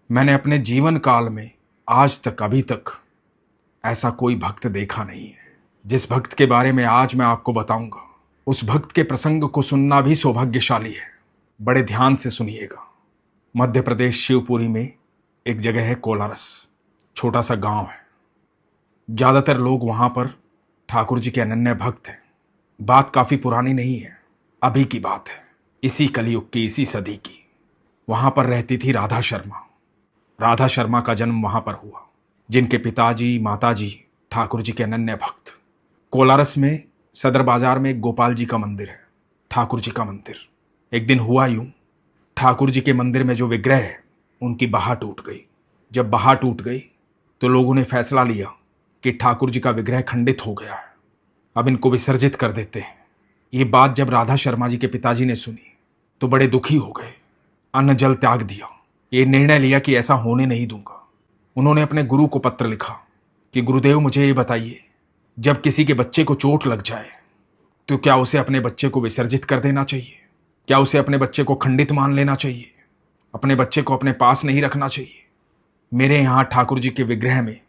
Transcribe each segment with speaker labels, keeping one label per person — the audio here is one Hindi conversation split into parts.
Speaker 1: मैंने अपने जीवन काल में आज तक अभी तक ऐसा कोई भक्त देखा नहीं है। जिस भक्त के बारे में आज मैं आपको बताऊंगा, उस भक्त के प्रसंग को सुनना भी सौभाग्यशाली है। बड़े ध्यान से सुनिएगा। मध्य प्रदेश शिवपुरी में एक जगह है कोलारस, छोटा सा गांव है। ज़्यादातर लोग वहां पर ठाकुर जी के अनन्य भक्त हैं। बात काफ़ी पुरानी नहीं है, अभी की बात है, इसी कलयुग की, इसी सदी की। वहां पर रहती थी राधा शर्मा। राधा शर्मा का जन्म वहां पर हुआ, जिनके पिताजी माताजी ठाकुर जी के अनन्य भक्त। कोलारस में सदर बाजार में एक गोपाल जी का मंदिर है, ठाकुर जी का मंदिर। एक दिन हुआ यूं, ठाकुर जी के मंदिर में जो विग्रह है उनकी बाहा टूट गई। जब बाहा टूट गई तो लोगों ने फैसला लिया कि ठाकुर जी का विग्रह खंडित हो गया है, अब इनको विसर्जित कर देते हैं। ये बात जब राधा शर्मा जी के पिताजी ने सुनी तो बड़े दुखी हो गए, अन्न जल त्याग दिया। ये निर्णय लिया कि ऐसा होने नहीं दूंगा। उन्होंने अपने गुरु को पत्र लिखा कि गुरुदेव, मुझे ये बताइए, जब किसी के बच्चे को चोट लग जाए तो क्या उसे अपने बच्चे को विसर्जित कर देना चाहिए? क्या उसे अपने बच्चे को खंडित मान लेना चाहिए? अपने बच्चे को अपने पास नहीं रखना चाहिए? मेरे यहाँ ठाकुर जी के विग्रह में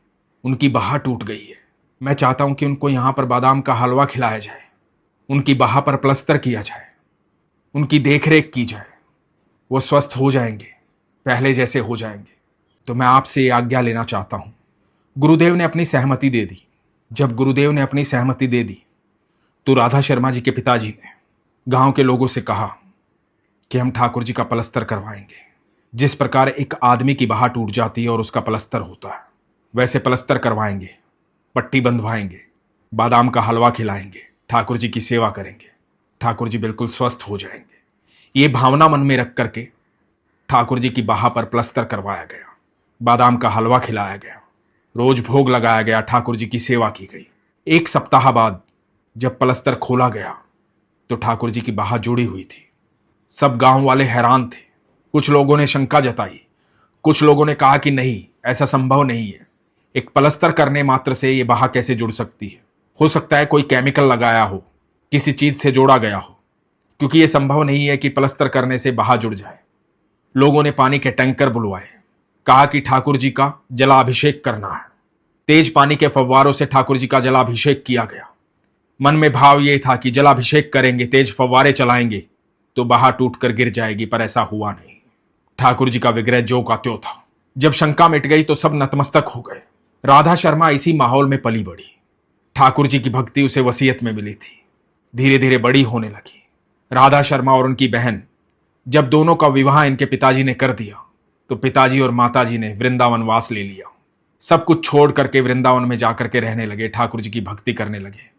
Speaker 1: उनकी बाहा टूट गई है। मैं चाहता हूं कि उनको यहाँ पर बादाम का हलवा खिलाया जाए, उनकी बाहा पर प्लस्तर किया जाए, उनकी देखरेख की जाए। वो स्वस्थ हो जाएंगे, पहले जैसे हो जाएंगे। तो मैं आपसे ये आज्ञा लेना चाहता हूं। गुरुदेव ने अपनी सहमति दे दी। जब गुरुदेव ने अपनी सहमति दे दी तो राधा शर्मा जी के पिताजी ने गांव के लोगों से कहा कि हम ठाकुर जी का पलस्तर करवाएंगे। जिस प्रकार एक आदमी की बाहा टूट जाती है और उसका पलस्तर होता है, वैसे पलस्तर करवाएंगे, पट्टी बंधवाएंगे, बादाम का हलवा खिलाएंगे, ठाकुर जी की सेवा करेंगे, ठाकुर जी बिल्कुल स्वस्थ हो जाएंगे। ये भावना मन में रख करके ठाकुर जी की बाहा पर प्लस्तर करवाया गया, बादाम का हलवा खिलाया गया, रोज भोग लगाया गया, ठाकुर जी की सेवा की गई। एक सप्ताह बाद जब प्लस्तर खोला गया तो ठाकुर जी की बाहा जुड़ी हुई थी। सब गांव वाले हैरान थे। कुछ लोगों ने शंका जताई, कुछ लोगों ने कहा कि नहीं, ऐसा संभव नहीं है। एक प्लस्तर करने मात्र से ये बाहा कैसे जुड़ सकती है? हो सकता है कोई केमिकल लगाया हो, किसी चीज से जोड़ा गया हो, क्योंकि यह संभव नहीं है कि प्लस्तर करने से बाहा जुड़ जाए। लोगों ने पानी के टैंकर बुलवाए, कहा कि ठाकुर जी का जलाभिषेक करना है। तेज पानी के फव्वारों से ठाकुर जी का जलाभिषेक किया गया। मन में भाव यह था कि जलाभिषेक करेंगे, तेज फव्वारे चलाएंगे तो बाहा टूट कर गिर जाएगी, पर ऐसा हुआ नहीं। ठाकुर जी का विग्रह ज्यों का त्यों था। जब शंका मिट गई तो सब नतमस्तक हो गए। राधा शर्मा इसी माहौल में पली बढ़ी। ठाकुर जी की भक्ति उसे वसीयत में मिली थी, धीरे धीरे बड़ी होने लगी। राधा शर्मा और उनकी बहन, जब दोनों का विवाह इनके पिताजी ने कर दिया तो पिताजी और माताजी ने वृंदावन वास ले लिया। सब कुछ छोड़ करके वृंदावन में जाकर के रहने लगे, ठाकुर जी की भक्ति करने लगे।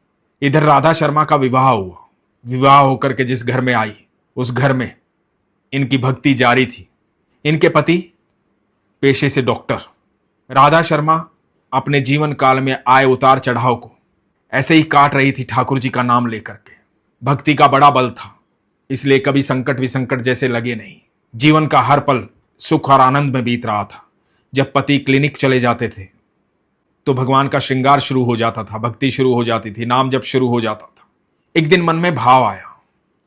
Speaker 1: इधर राधा शर्मा का विवाह हुआ। विवाह होकर के जिस घर में आई, उस घर में इनकी भक्ति जारी थी। इनके पति पेशे से डॉक्टर। राधा शर्मा अपने जीवन काल में आए उतार चढ़ाव को ऐसे ही काट रही थी ठाकुर जी का नाम लेकर के। भक्ति का बड़ा बल था, इसलिए कभी संकट विसंकट जैसे लगे नहीं। जीवन का हर पल सुख और आनंद में बीत रहा था। जब पति क्लिनिक चले जाते थे तो भगवान का श्रृंगार शुरू हो जाता था, भक्ति शुरू हो जाती थी, नाम जप शुरू हो जाता था। एक दिन मन में भाव आया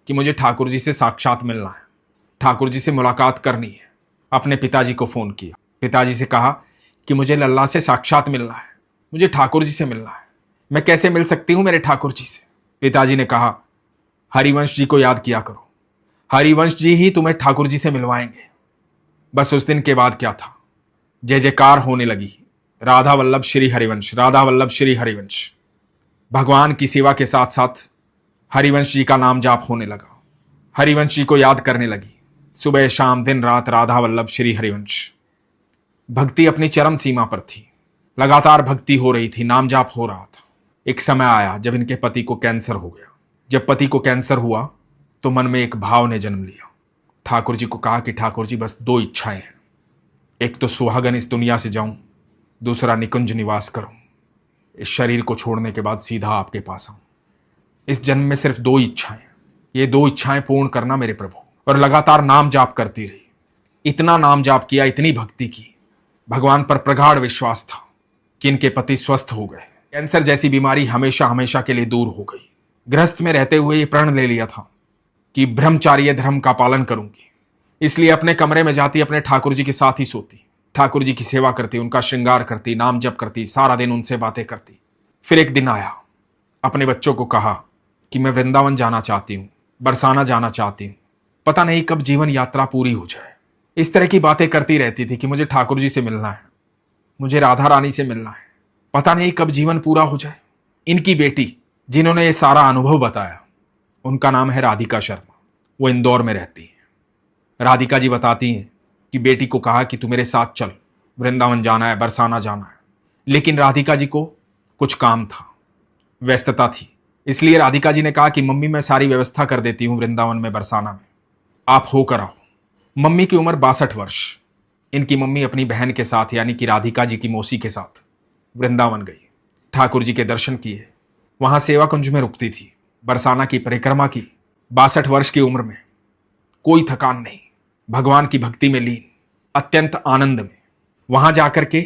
Speaker 1: कि मुझे ठाकुर जी से साक्षात मिलना है, ठाकुर जी से मुलाकात करनी है। अपने पिताजी को फोन किया, पिताजी से कहा कि मुझे लल्ला से साक्षात मिलना है, मुझे ठाकुर जी से मिलना है। मैं कैसे मिल सकती हूं मेरे ठाकुर जी से? पिताजी ने कहा, हरिवंश जी को याद किया करो, हरिवंश जी ही तुम्हें ठाकुर जी से मिलवाएंगे। बस उस दिन के बाद क्या था, जय जयकार होने लगी, राधा वल्लभ श्री हरिवंश, राधा वल्लभ श्री हरिवंश। भगवान की सेवा के साथ साथ हरिवंश जी का नाम जाप होने लगा। हरिवंश जी को याद करने लगी, सुबह शाम दिन रात राधा वल्लभ श्री हरिवंश। भक्ति अपनी चरम सीमा पर थी, लगातार भक्ति हो रही थी, नाम जाप हो रहा था। एक समय आया जब इनके पति को कैंसर हो गया। जब पति को कैंसर हुआ तो मन में एक भाव ने जन्म लिया। ठाकुर जी को कहा कि ठाकुर जी, बस दो इच्छाएं हैं, एक तो सुहागन इस दुनिया से जाऊं, दूसरा निकुंज निवास करूं। इस शरीर को छोड़ने के बाद सीधा आपके पास आऊं। इस जन्म में सिर्फ दो इच्छाएं, ये दो इच्छाएं पूर्ण करना मेरे प्रभु। और लगातार नाम जाप करती रही। इतना नाम जाप किया, इतनी भक्ति की, भगवान पर प्रगाढ़ विश्वास था कि इनके पति स्वस्थ हो गए। कैंसर जैसी बीमारी हमेशा हमेशा के लिए दूर हो गई। गृहस्थ में रहते हुए ये प्रण ले लिया था कि ब्रह्मचार्य धर्म का पालन करूंगी, इसलिए अपने कमरे में जाती, अपने ठाकुर जी के साथ ही सोती। ठाकुर जी की सेवा करती, उनका श्रृंगार करती, नाम जप करती, सारा दिन उनसे बातें करती। फिर एक दिन आया, अपने बच्चों को कहा कि मैं वृंदावन जाना चाहती हूँ, बरसाना जाना चाहती हूँ, पता नहीं कब जीवन यात्रा पूरी हो जाए। इस तरह की बातें करती रहती थी कि मुझे ठाकुर जी से मिलना है, मुझे राधा रानी से मिलना है, पता नहीं कब जीवन पूरा हो जाए। इनकी बेटी जिन्होंने ये सारा अनुभव बताया, उनका नाम है राधिका शर्मा। वो इंदौर में रहती हैं। राधिका जी बताती हैं कि बेटी को कहा कि तू मेरे साथ चल, वृंदावन जाना है, बरसाना जाना है। लेकिन राधिका जी को कुछ काम था, व्यस्तता थी। इसलिए राधिका जी ने कहा कि मम्मी मैं सारी व्यवस्था कर देती हूँ वृंदावन में, बरसाना में, आप होकर आओ। मम्मी की उम्र 62 वर्ष। इनकी मम्मी अपनी बहन के साथ यानी कि राधिका जी की मौसी के साथ वृंदावन गई, ठाकुर जी के दर्शन किए, वहां सेवा कुंज में रुकती थी, बरसाना की परिक्रमा की। 62 वर्ष की उम्र में कोई थकान नहीं, भगवान की भक्ति में लीन, अत्यंत आनंद में। वहां जाकर के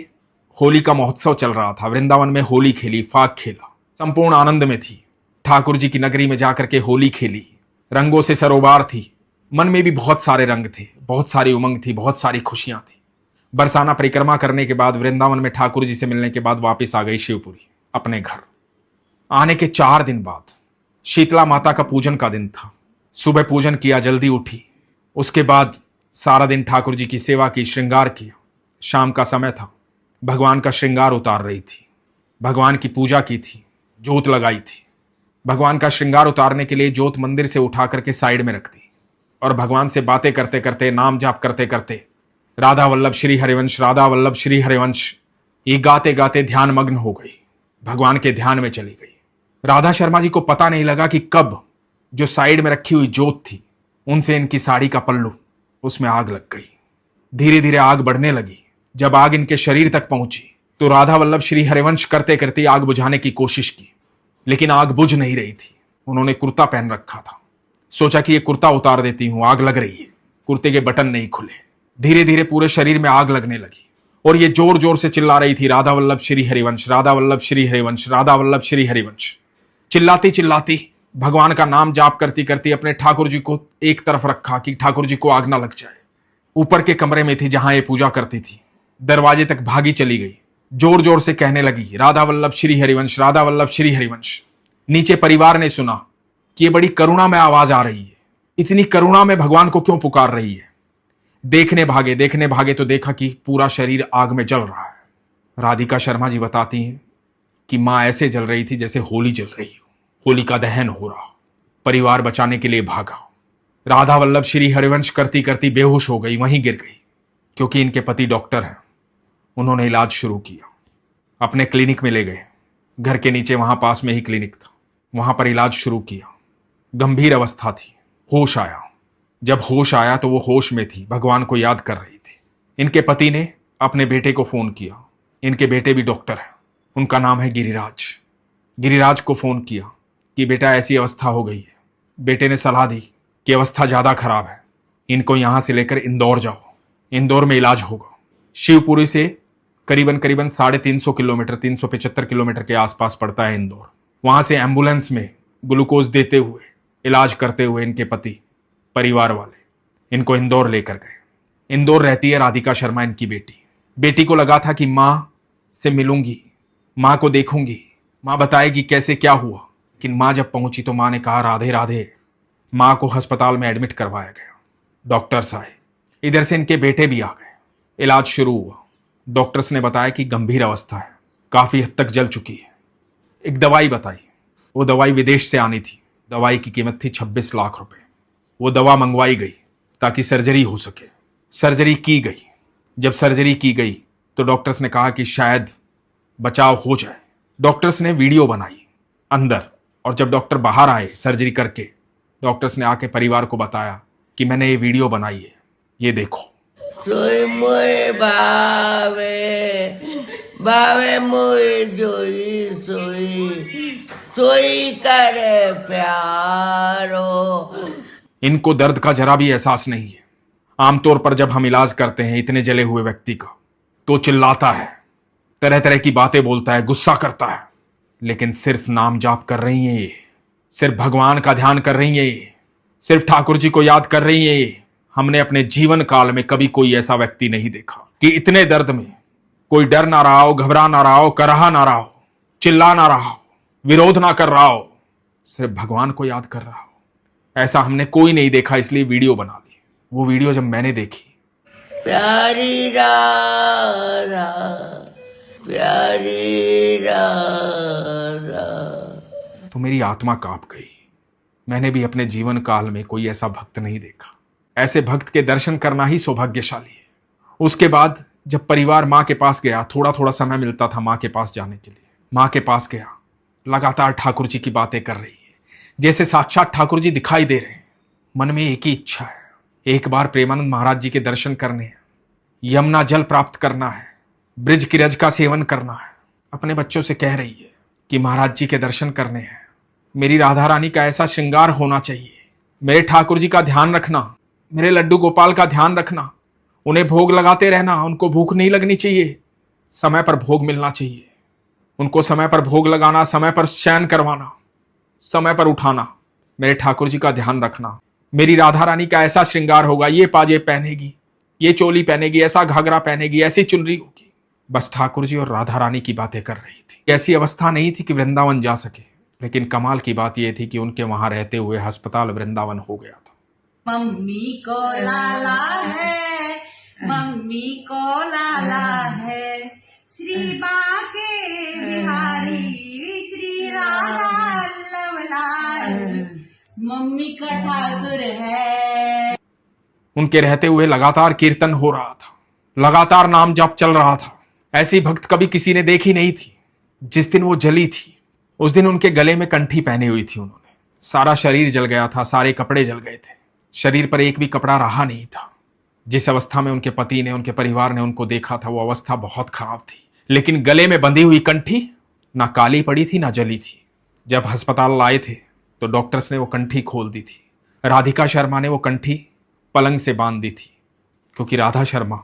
Speaker 1: होली का महोत्सव चल रहा था, वृंदावन में होली खेली, फाग खेला, संपूर्ण आनंद में थी। ठाकुर जी की नगरी में जाकर के होली खेली, रंगों से सरोबार थी, मन में भी बहुत सारे रंग थे, बहुत सारी उमंग थी, बहुत सारी खुशियां थी। बरसाना परिक्रमा करने के बाद, वृंदावन में ठाकुर जी से मिलने के बाद वापस आ गई शिवपुरी अपने घर। आने के 4 दिन बाद शीतला माता का पूजन का दिन था। सुबह पूजन किया, जल्दी उठी, उसके बाद सारा दिन ठाकुर जी की सेवा की, श्रृंगार किया। शाम का समय था, भगवान का श्रृंगार उतार रही थी, भगवान की पूजा की थी, जोत लगाई थी। भगवान का श्रृंगार उतारने के लिए जोत मंदिर से उठा करके साइड में रख दी और भगवान से बातें करते करते, नाम जाप करते करते, राधा वल्लभ श्री हरिवंश, राधा वल्लभ श्री हरिवंश, ये गाते गाते ध्यान मग्न हो गई, भगवान के ध्यान में चली गई। राधा शर्मा जी को पता नहीं लगा कि कब जो साइड में रखी हुई जोत थी, उनसे इनकी साड़ी का पल्लू, उसमें आग लग गई। धीरे धीरे आग बढ़ने लगी। जब आग इनके शरीर तक पहुंची तो राधा वल्लभ श्री हरिवंश करते करते आग बुझाने की कोशिश की, लेकिन आग बुझ नहीं रही थी। उन्होंने कुर्ता पहन रखा था, सोचा कि ये कुर्ता उतार देती हूं, आग लग रही है। कुर्ते के बटन नहीं खुले, धीरे धीरे पूरे शरीर में आग लगने लगी और ये जोर जोर से चिल्ला रही थी, राधा वल्लभ श्री हरिवंश, राधा वल्लभ श्री हरिवंश, राधा वल्लभ श्री हरिवंश। चिल्लाती चिल्लाती, भगवान का नाम जाप करती करती अपने ठाकुर जी को एक तरफ रखा कि ठाकुर जी को आग ना लग जाए। ऊपर के कमरे में थी जहां ये पूजा करती थी, दरवाजे तक भागी चली गई, जोर जोर से कहने लगी, राधा वल्लभ श्री हरिवंश, राधा वल्लभ श्री हरिवंश। नीचे परिवार ने सुना कि ये बड़ी करुणा में आवाज आ रही है, इतनी करुणा में भगवान को क्यों पुकार रही है। देखने भागे तो देखा कि पूरा शरीर आग में जल रहा है। राधिका शर्मा जी बताती हैं कि मां ऐसे जल रही थी जैसे होली जल रही हो, होली का दहन हो रहा। परिवार बचाने के लिए भागा। राधा वल्लभ श्री हरिवंश करती करती बेहोश हो गई, वहीं गिर गई। क्योंकि इनके पति डॉक्टर हैं, उन्होंने इलाज शुरू किया, अपने क्लिनिक में ले गए। घर के नीचे वहां पास में ही क्लिनिक था, वहां पर इलाज शुरू किया। गंभीर अवस्था थी, होश आया। जब होश आया तो वो होश में थी, भगवान को याद कर रही थी। इनके पति ने अपने बेटे को फोन किया, इनके बेटे भी डॉक्टर हैं, उनका नाम है गिरिराज। गिरिराज को फोन किया कि बेटा ऐसी अवस्था हो गई है। बेटे ने सलाह दी कि अवस्था ज्यादा खराब है, इनको यहां से लेकर इंदौर जाओ, इंदौर में इलाज होगा। शिवपुरी से करीबन 350 किलोमीटर, 375 किलोमीटर के आसपास पड़ता है इंदौर। वहां से एम्बुलेंस में ग्लूकोज देते हुए, इलाज करते हुए इनके पति, परिवार वाले इनको इंदौर लेकर गए। इंदौर रहती है राधिका शर्मा, इनकी बेटी। बेटी को लगा था कि मां से मिलूंगी, मां को देखूंगी, मां बताएगी कैसे क्या हुआ। लेकिन मां जब पहुंची तो मां ने कहा राधे राधे। मां को अस्पताल में एडमिट करवाया गया। डॉक्टर्स आए, इधर से इनके बेटे भी आ गए। इलाज शुरू हुआ। डॉक्टर्स ने बताया कि गंभीर अवस्था है, काफी हद तक जल चुकी है। एक दवाई बताई, वो दवाई विदेश से आनी थी। दवाई की कीमत थी 26 लाख रुपए। वो दवा मंगवाई गई ताकि सर्जरी हो सके। सर्जरी की गई। जब सर्जरी की गई तो डॉक्टर्स ने कहा कि शायद बचाव हो जाए। डॉक्टर्स ने वीडियो बनाई अंदर, और जब डॉक्टर बाहर आए सर्जरी करके, डॉक्टर्स ने आके परिवार को बताया कि मैंने ये वीडियो बनाई है, ये देखो।
Speaker 2: सोई मोए बावे बावे मोए जोई सोई सोई करे प्यारो।
Speaker 1: इनको दर्द का जरा भी एहसास नहीं है। आमतौर पर जब हम इलाज करते हैं इतने जले हुए व्यक्ति का, तो चिल्लाता है, तरह तरह की बातें बोलता है, गुस्सा करता है। लेकिन सिर्फ नाम जाप कर रही है ये, सिर्फ भगवान का ध्यान कर रही है ये, सिर्फ ठाकुर जी को याद कर रही है ये, हमने अपने जीवन काल में कभी कोई ऐसा व्यक्ति नहीं देखा कि इतने दर्द में कोई डर ना रहा हो, घबरा ना रहा हो, कराहा ना रहा हो, चिल्ला ना रहा हो, विरोध ना कर रहा हो, सिर्फ भगवान को याद कर रहा हो। ऐसा हमने कोई नहीं देखा, इसलिए वीडियो बना ली। वो वीडियो जब मैंने देखी,
Speaker 2: प्यारी राधा, प्यारी राधा,
Speaker 1: तो मेरी आत्मा कांप गई। मैंने भी अपने जीवन काल में कोई ऐसा भक्त नहीं देखा। ऐसे भक्त के दर्शन करना ही सौभाग्यशाली है। उसके बाद जब परिवार माँ के पास गया, थोड़ा थोड़ा समय मिलता था माँ के पास जाने के लिए। माँ के पास गया, लगातार ठाकुर जी की बातें कर रही है, जैसे साक्षात ठाकुर जी दिखाई दे रहे हैं। मन में एक ही इच्छा है, एक बार प्रेमानंद महाराज जी के दर्शन करने हैं, यमुना जल प्राप्त करना है, ब्रिज किरज का सेवन करना है। अपने बच्चों से कह रही है कि महाराज जी के दर्शन करने हैं, मेरी राधा रानी का ऐसा श्रृंगार होना चाहिए, मेरे ठाकुर जी का ध्यान रखना, मेरे लड्डू गोपाल का ध्यान रखना, उन्हें भोग लगाते रहना, उनको भूख नहीं लगनी चाहिए, समय पर भोग मिलना चाहिए, उनको समय पर भोग लगाना, समय पर शयन करवाना, समय पर उठाना, मेरे ठाकुर जी का ध्यान रखना, मेरी राधा रानी का ऐसा श्रृंगार होगा, ये पाजे पहनेगी, ये चोली पहनेगी, ऐसा घाघरा पहनेगी, ऐसी चुनरी होगी। बस ठाकुर जी और राधा रानी की बातें कर रही थी। ऐसी अवस्था नहीं थी कि वृंदावन जा सके, लेकिन कमाल की बात यह थी कि उनके वहां रहते हुए अस्पताल वृंदावन हो गया था।
Speaker 3: मम्मी को लाला है, मम्मी को लाला है, श्री बाके बिहारी श्री राधा लवलाए, मम्मी का ठाकुर है।
Speaker 1: उनके रहते हुए लगातार कीर्तन हो रहा था, लगातार नाम जप चल रहा था। ऐसी भक्त कभी किसी ने देखी नहीं थी। जिस दिन वो जली थी, उस दिन उनके गले में कंठी पहनी हुई थी उन्होंने। सारा शरीर जल गया था, सारे कपड़े जल गए थे, शरीर पर एक भी कपड़ा रहा नहीं था। जिस अवस्था में उनके पति ने, उनके परिवार ने उनको देखा था, वो अवस्था बहुत खराब थी। लेकिन गले में बंधी हुई कंठी ना काली पड़ी थी ना जली थी। जब अस्पताल लाए थे तो डॉक्टर्स ने वो कंठी खोल दी थी। राधिका शर्मा ने वो कंठी पलंग से बांध दी थी, क्योंकि राधा शर्मा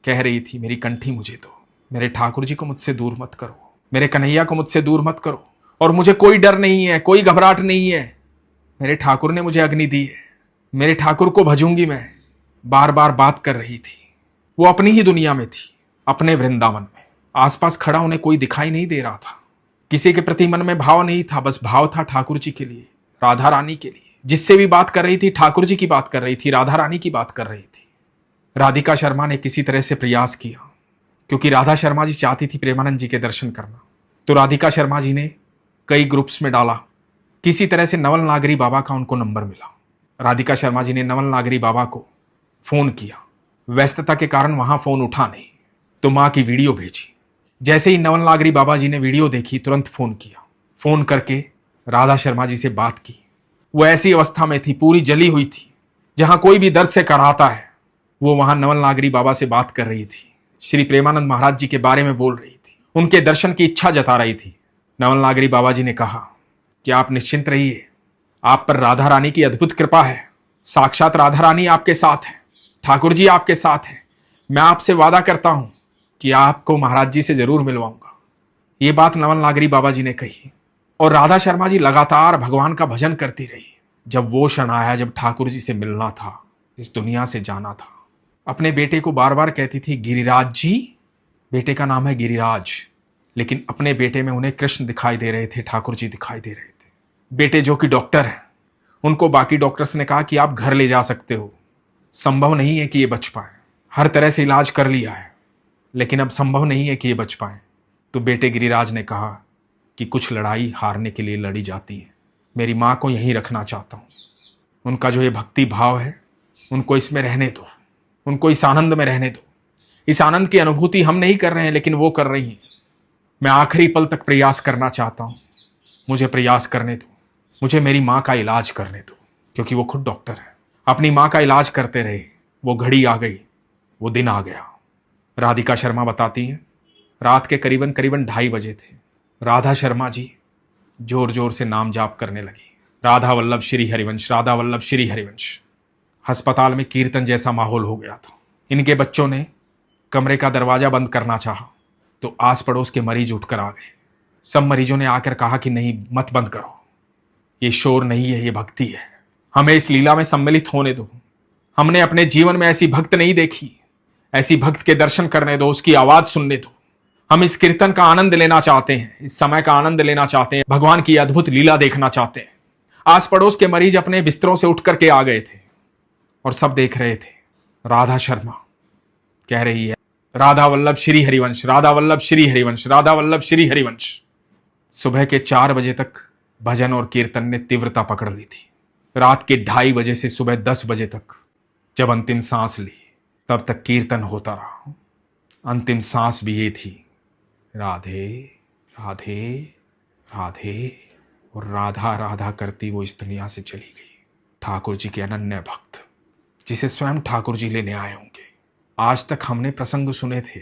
Speaker 1: कह रही थी, मेरी कंठी मुझे दो, मेरे ठाकुर जी को मुझसे दूर मत करो, मेरे कन्हैया को मुझसे दूर मत करो, और मुझे कोई डर नहीं है, कोई घबराहट नहीं है। मेरे ठाकुर ने मुझे अग्नि दी है, मेरे ठाकुर को भजूंगी मैं। बार बार बात कर रही थी। वो अपनी ही दुनिया में थी, अपने वृंदावन में। आसपास खड़ा उन्हें कोई दिखाई नहीं दे रहा था। किसी के प्रति मन में भाव नहीं था, बस भाव था ठाकुर जी के लिए, राधा रानी के लिए। जिससे भी बात कर रही थी, ठाकुर जी की बात कर रही थी, राधा रानी की बात कर रही थी। राधिका शर्मा ने किसी तरह से प्रयास किया, क्योंकि राधा शर्मा जी चाहती थी प्रेमानंद जी के दर्शन करना। तो राधिका शर्मा जी ने कई ग्रुप्स में डाला। किसी तरह से नवल नागरी बाबा का उनको नंबर मिला। राधिका शर्मा जी ने नवल नागरी बाबा को फोन किया। व्यस्तता के कारण वहां फोन उठा नहीं, तो मां की वीडियो भेजी। जैसे ही नवल नागरी बाबा जी ने वीडियो देखी, तुरंत फोन किया। फोन करके राधा शर्मा जी से बात की। वो ऐसी अवस्था में थी, पूरी जली हुई थी। जहां कोई भी दर्द से कराता है, वो वहां नवल नागरी बाबा से बात कर रही थी, श्री प्रेमानंद महाराज जी के बारे में बोल रही थी, उनके दर्शन की इच्छा जता रही थी। नवल नागरी बाबा जी ने कहा कि आप निश्चिंत रहिए, आप पर राधा रानी की अद्भुत कृपा है, साक्षात राधा रानी आपके साथ है, ठाकुर जी आपके साथ है। मैं आपसे वादा करता हूं कि आपको महाराज जी से जरूर मिलवाऊंगा। ये बात नवल नागरी बाबा जी ने कही, और राधा शर्मा जी लगातार भगवान का भजन करती रही। जब वो क्षण आया जब ठाकुर जी से मिलना था, इस दुनिया से जाना था, अपने बेटे को बार बार कहती थी, गिरिराज जी, बेटे का नाम है गिरिराज। लेकिन अपने बेटे में उन्हें कृष्ण दिखाई दे रहे थे, ठाकुर जी दिखाई दे रहे थे। बेटे जो कि डॉक्टर है, उनको बाकी डॉक्टर्स ने कहा कि आप घर ले जा सकते हो, संभव नहीं है कि ये बच पाए, हर तरह से इलाज कर लिया है, लेकिन अब संभव नहीं है कि ये बच पाए। तो बेटे गिरिराज ने कहा कि कुछ लड़ाई हारने के लिए लड़ी जाती है, मेरी माँ को यहीं रखना चाहता हूँ। उनका जो ये भक्ति भाव है, उनको इसमें रहने दो, उनको इस आनंद में रहने दो। इस आनंद की अनुभूति हम नहीं कर रहे हैं, लेकिन वो कर रही हैं। मैं आखिरी पल तक प्रयास करना चाहता हूँ, मुझे प्रयास करने दो, मुझे मेरी माँ का इलाज करने दो, क्योंकि वो खुद डॉक्टर है। अपनी माँ का इलाज करते रहे, वो घड़ी आ गई, वो दिन आ गया। राधिका शर्मा बताती हैं, रात के करीबन 2:30 बजे थे। राधा शर्मा जी जोर जोर से नाम जाप करने लगी, राधा वल्लभ श्री हरिवंश, राधा वल्लभ श्री हरिवंश। अस्पताल में कीर्तन जैसा माहौल हो गया था। इनके बच्चों ने कमरे का दरवाजा बंद करना चाहा, तो आस पड़ोस के मरीज उठकर आ गए। सब मरीजों ने आकर कहा कि नहीं, मत बंद करो, ये शोर नहीं है, ये भक्ति है, हमें इस लीला में सम्मिलित होने दो, हमने अपने जीवन में ऐसी भक्त नहीं देखी। ऐसी भक्त के दर्शन करने दो, उसकी आवाज सुनने दो। हम इस कीर्तन का आनंद लेना चाहते हैं, इस समय का आनंद लेना चाहते हैं, भगवान की अद्भुत लीला देखना चाहते हैं। आस पड़ोस के मरीज अपने बिस्तरों से उठ करके आ गए थे और सब देख रहे थे। राधा शर्मा कह रही है, राधा वल्लभ श्री हरिवंश, राधा वल्लभ श्री हरिवंश, राधा वल्लभ श्री हरिवंश। सुबह के 4 बजे तक भजन और कीर्तन ने तीव्रता पकड़ ली थी। रात के 2:30 बजे से सुबह 10 बजे तक जब अंतिम सांस ली, तब तक कीर्तन होता रहा। अंतिम सांस भी ये थी, राधे राधे राधे, और राधा राधा करती वो इस दुनिया से चली गई। ठाकुर जी के अनन्य भक्त, जिसे स्वयं ठाकुर जी लेने आए होंगे। आज तक हमने प्रसंग सुने थे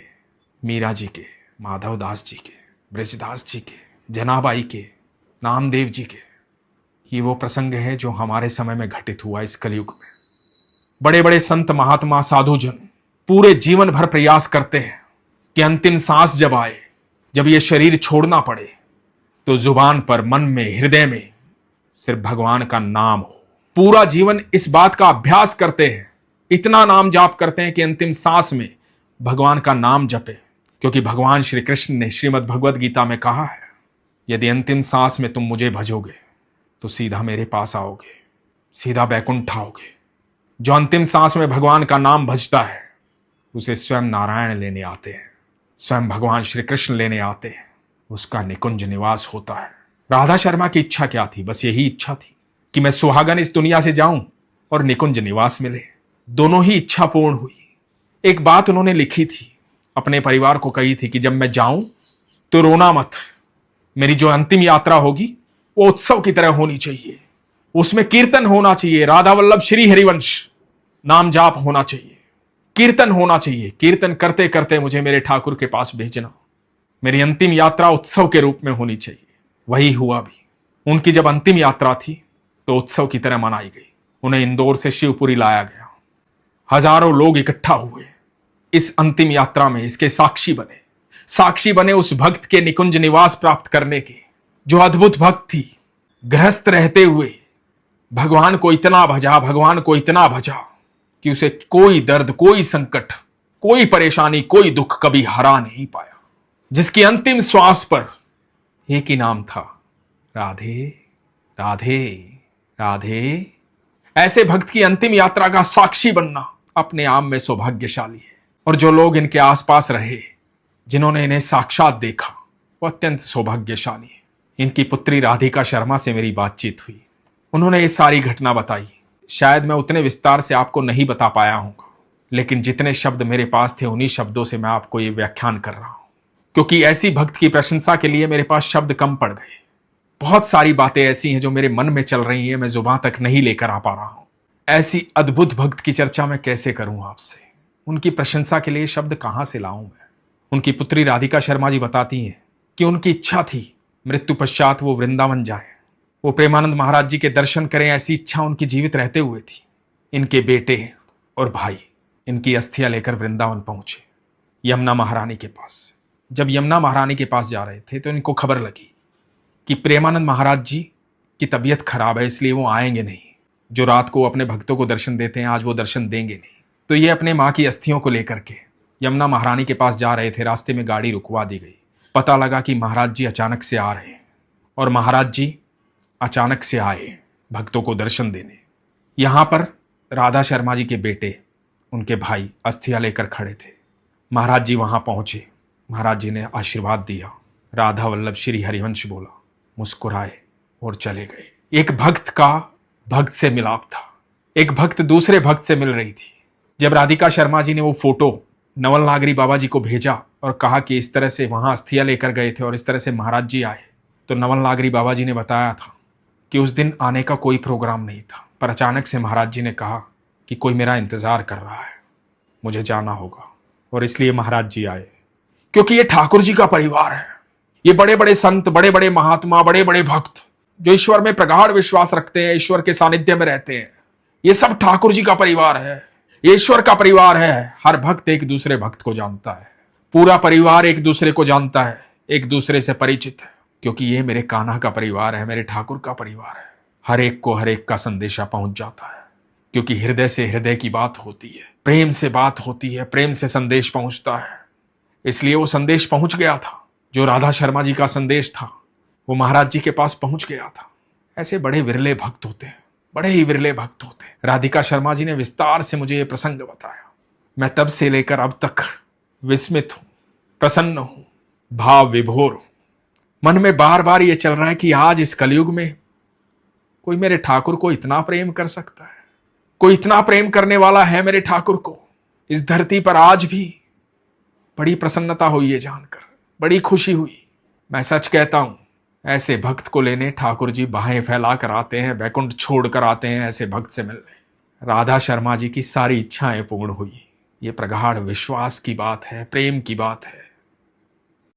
Speaker 1: मीरा जी के, माधव दास जी के, ब्रजदास जी के, जनाबाई के, नामदेव जी के। ये वो प्रसंग है जो हमारे समय में घटित हुआ इस कलयुग में। बड़े बड़े संत महात्मा साधुजन पूरे जीवन भर प्रयास करते हैं कि अंतिम सांस जब आए, जब ये शरीर छोड़ना पड़े, तो जुबान पर, मन में, हृदय में सिर्फ भगवान का नाम हो। पूरा जीवन इस बात का अभ्यास करते हैं, इतना नाम जाप करते हैं कि अंतिम सांस में भगवान का नाम जपे। क्योंकि भगवान श्री कृष्ण ने श्रीमद् भगवद गीता में कहा है, यदि अंतिम सांस में तुम मुझे भजोगे तो सीधा मेरे पास आओगे, सीधा बैकुंठ आओगे। जो अंतिम सांस में भगवान का नाम भजता है, उसे स्वयं नारायण लेने आते हैं, स्वयं भगवान श्री कृष्ण लेने आते हैं। उसका निकुंज निवास होता है। राधा शर्मा की इच्छा क्या थी? बस यही इच्छा थी कि मैं सुहागन इस दुनिया से जाऊं और निकुंज निवास मिले। दोनों ही इच्छा पूर्ण हुई। एक बात उन्होंने लिखी थी, अपने परिवार को कही थी कि जब मैं जाऊं तो रोना मत। मेरी जो अंतिम यात्रा होगी वो उत्सव की तरह होनी चाहिए, उसमें कीर्तन होना चाहिए, राधा वल्लभ श्री हरिवंश नाम जाप होना चाहिए, कीर्तन होना चाहिए। कीर्तन करते करते मुझे मेरे ठाकुर के पास भेजना। मेरी अंतिम यात्रा उत्सव के रूप में होनी चाहिए। वही हुआ भी। उनकी जब अंतिम यात्रा थी तो उत्सव की तरह मनाई गई। उन्हें इंदौर से शिवपुरी लाया गया। हजारों लोग इकट्ठा हुए इस अंतिम यात्रा में, इसके साक्षी बने उस भक्त के निकुंज निवास प्राप्त करने के। जो अद्भुत भक्त थी, गृहस्थ रहते हुए भगवान को इतना भजा कि उसे कोई दर्द, कोई संकट, कोई परेशानी, कोई दुख कभी हरा नहीं पाया। जिसकी अंतिम श्वास पर एक ही नाम था, राधे राधे राधे। ऐसे भक्त की अंतिम यात्रा का साक्षी बनना अपने आप में सौभाग्यशाली है। और जो लोग इनके आसपास रहे, जिन्होंने इन्हें साक्षात देखा, वो अत्यंत सौभाग्यशाली है। इनकी पुत्री राधिका शर्मा से मेरी बातचीत हुई। उन्होंने ये सारी घटना बताई। शायद मैं उतने विस्तार से आपको नहीं बता पाया हूँगा, लेकिन जितने शब्द मेरे पास थे उन्हीं शब्दों से मैं आपको ये व्याख्यान कर रहा हूँ। क्योंकि ऐसी भक्त की प्रशंसा के लिए मेरे पास शब्द कम पड़ गए। बहुत सारी बातें ऐसी हैं जो मेरे मन में चल रही हैं, मैं जुबान तक नहीं लेकर आ पा रहा हूँ। ऐसी अद्भुत भक्त की चर्चा मैं कैसे करूँ आपसे? उनकी प्रशंसा के लिए शब्द कहाँ से लाऊं मैं? उनकी पुत्री राधिका शर्मा जी बताती हैं कि उनकी इच्छा थी मृत्यु पश्चात वो वृंदावन जाएं, वो प्रेमानंद महाराज जी के दर्शन करें। ऐसी इच्छा उनकी जीवित रहते हुए थी। इनके बेटे और भाई इनकी अस्थियां लेकर वृंदावन पहुंचे, यमुना महारानी के पास। जब यमुना महारानी के पास जा रहे थे तो इनको खबर लगी कि प्रेमानंद महाराज जी की तबीयत खराब है, इसलिए वो आएंगे नहीं। जो रात को अपने भक्तों को दर्शन देते हैं, आज वो दर्शन देंगे नहीं। तो ये अपने माँ की अस्थियों को लेकर के यमुना महारानी के पास जा रहे थे। रास्ते में गाड़ी रुकवा दी गई। पता लगा कि महाराज जी अचानक से आ रहे हैं, और महाराज जी अचानक से आए भक्तों को दर्शन देने। यहाँ पर राधा शर्मा जी के बेटे, उनके भाई अस्थियां लेकर खड़े थे। महाराज जी वहाँ पहुँचे। महाराज जी ने आशीर्वाद दिया, राधा वल्लभ श्री हरिवंश बोला, मुस्कुराए और चले गए। एक भक्त का भक्त से मिलाप था। एक भक्त दूसरे भक्त से मिल रही थी। जब राधिका शर्मा जी ने वो फोटो नवल नागरी बाबा जी को भेजा और कहा कि इस तरह से वहाँ अस्थियां लेकर गए थे और इस तरह से महाराज जी आए, तो नवल नागरी बाबा जी ने बताया था कि उस दिन आने का कोई प्रोग्राम नहीं था, पर अचानक से महाराज जी ने कहा कि कोई मेरा इंतज़ार कर रहा है, मुझे जाना होगा, और इसलिए महाराज जी आए। क्योंकि ये ठाकुर जी का परिवार है। ये बड़े बड़े संत, बड़े बड़े महात्मा, बड़े बड़े भक्त जो ईश्वर में प्रगाढ़ विश्वास रखते हैं, ईश्वर के सानिध्य में रहते हैं, ये सब ठाकुर जी का परिवार है, ईश्वर का परिवार है। हर भक्त एक दूसरे भक्त को जानता है, पूरा परिवार एक दूसरे को जानता है, एक दूसरे से परिचित है। क्योंकि ये मेरे कान्हा का परिवार है, मेरे ठाकुर का परिवार है। हर एक को हर एक का संदेशा पहुंच जाता है, क्योंकि हृदय से हृदय की बात होती है, प्रेम से बात होती है, प्रेम से संदेश पहुंचता है। इसलिए वो संदेश पहुंच गया था। जो राधा शर्मा जी का संदेश था वो महाराज जी के पास पहुंच गया था। ऐसे बड़े विरले भक्त होते हैं, बड़े ही विरले भक्त होते हैं। राधिका शर्मा जी ने विस्तार से मुझे ये प्रसंग बताया। मैं तब से लेकर अब तक विस्मित हूं, प्रसन्न हूं, भाव विभोर हूं। मन में बार बार ये चल रहा है कि आज इस कलयुग में कोई मेरे ठाकुर को इतना प्रेम कर सकता है, कोई इतना प्रेम करने वाला है मेरे ठाकुर को। इस धरती पर आज भी बड़ी प्रसन्नता हुई है जानकर, बड़ी खुशी हुई। मैं सच कहता हूं, ऐसे भक्त को लेने ठाकुर जी बाहें फैला कर आते हैं, बैकुंठ छोड़ कर आते हैं ऐसे भक्त से मिलने। राधा शर्मा जी की सारी इच्छाएं पूर्ण हुई। ये प्रगाढ़ विश्वास की बात है, प्रेम की बात है।